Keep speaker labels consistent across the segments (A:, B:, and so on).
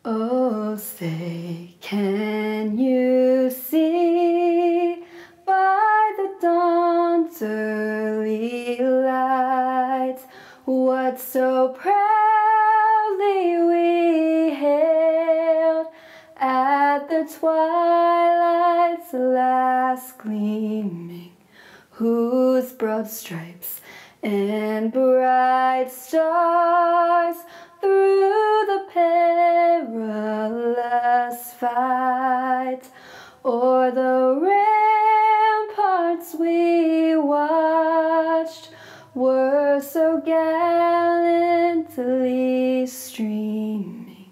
A: Oh, say, can you see by the dawn's early lights what so proudly we hailed at the twilight's last gleaming, whose broad stripes and bright stars through the perilous fight o'er the ramparts we watched were so gallantly streaming,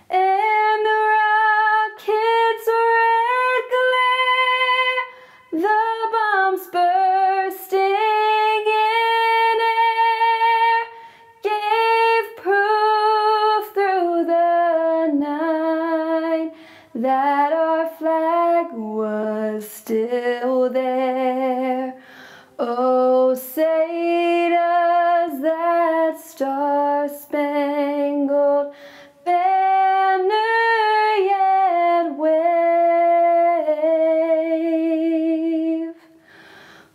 A: and the rocket's red glare, the bombs bursting in air, gave proof through the night that our flag was still there. Oh, say does that star-spangled banner yet wave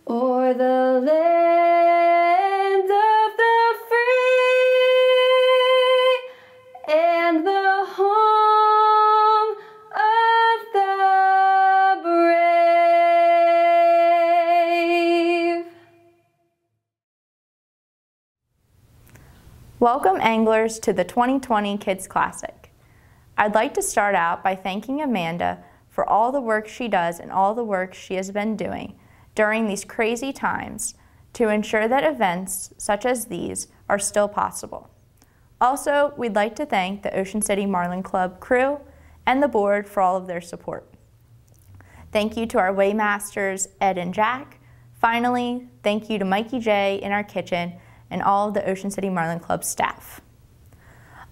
A: o'er the land of the free and the home of the brave.
B: Welcome anglers to the 2020 Kids Classic. I'd like to start out by thanking Amanda for all the work she does and all the work she has been doing during these crazy times to ensure that events such as these are still possible. Also, we'd like to thank the Ocean City Marlin Club crew and the board for all of their support. Thank you to our Waymasters, Ed and Jack. Finally, thank you to Mikey J in our kitchen and all of the Ocean City Marlin Club staff.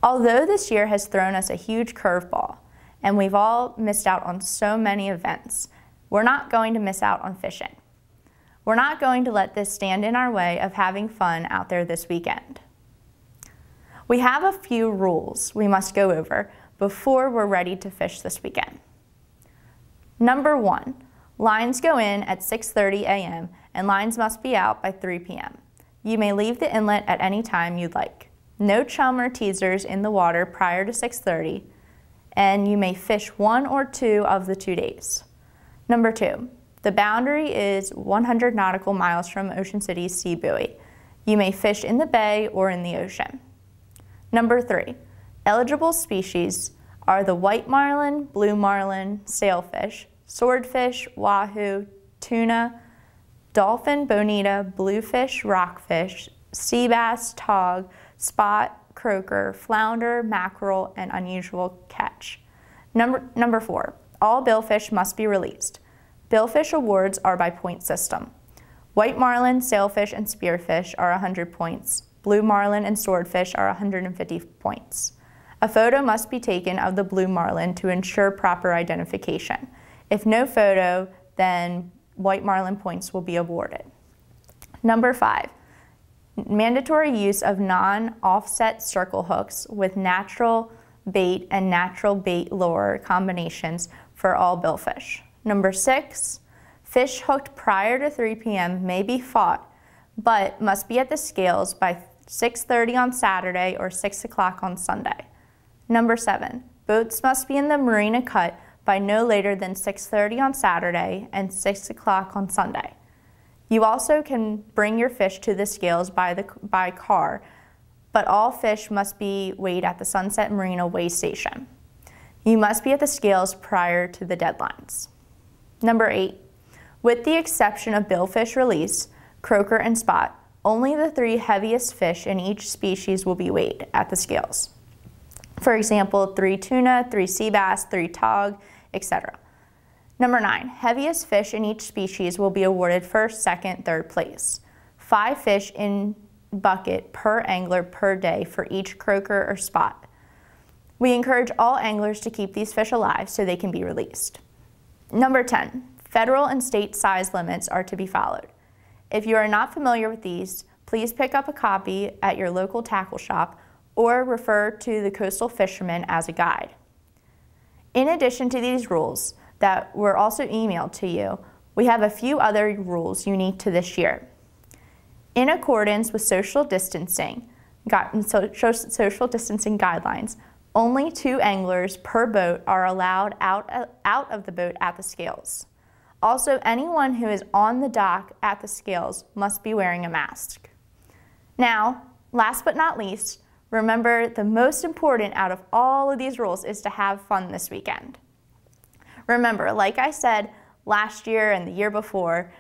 B: Although this year has thrown us a huge curveball and we've all missed out on so many events, we're not going to miss out on fishing. We're not going to let this stand in our way of having fun out there this weekend. We have a few rules we must go over before we're ready to fish this weekend. Number 1, lines go in at 6:30 a.m. and lines must be out by 3 p.m. You may leave the inlet at any time you'd like. No chum or teasers in the water prior to 6:30, and you may fish 1 or 2 of the 2 days. Number 2, the boundary is 100 nautical miles from Ocean City's sea buoy. You may fish in the bay or in the ocean. Number 3, eligible species are the white marlin, blue marlin, sailfish, swordfish, wahoo, tuna, dolphin, bonita, bluefish, rockfish, sea bass, tog, spot, croaker, flounder, mackerel, and unusual catch. Number 4, all billfish must be released. Billfish awards are by point system. White marlin, sailfish, and spearfish are 100 points. Blue marlin and swordfish are 150 points. A photo must be taken of the blue marlin to ensure proper identification. If no photo, then white marlin points will be awarded. Number 5, mandatory use of non-offset circle hooks with natural bait and natural bait lure combinations for all billfish. Number 6, fish hooked prior to 3 p.m. may be fought, but must be at the scales by 6:30 on Saturday or 6 o'clock on Sunday. Number 7, boats must be in the marina cut by no later than 6:30 on Saturday and 6 o'clock on Sunday. You also can bring your fish to the scales by car, but all fish must be weighed at the Sunset Marina weigh station. You must be at the scales prior to the deadlines. Number 8, with the exception of billfish release, croaker, and spot, only the 3 heaviest fish in each species will be weighed at the scales. For example, 3 tuna, 3 sea bass, 3 tog, etc. Number 9, heaviest fish in each species will be awarded first, second, third place. 5 fish in bucket per angler per day for each croaker or spot. We encourage all anglers to keep these fish alive so they can be released. Number 10, federal and state size limits are to be followed. If you are not familiar with these, please pick up a copy at your local tackle shop or refer to the coastal fishermen as a guide. In addition to these rules that were also emailed to you, we have a few other rules unique to this year. In accordance with social distancing guidelines, only 2 anglers per boat are allowed out of the boat at the scales. Also, anyone who is on the dock at the scales must be wearing a mask. Now, last but not least, remember the most important out of all of these rules is to have fun this weekend. Remember, like I said last year and the year before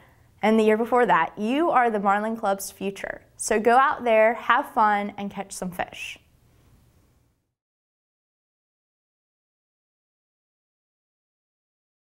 B: that, you are the Marlin Club's future. So go out there, have fun, and catch some fish.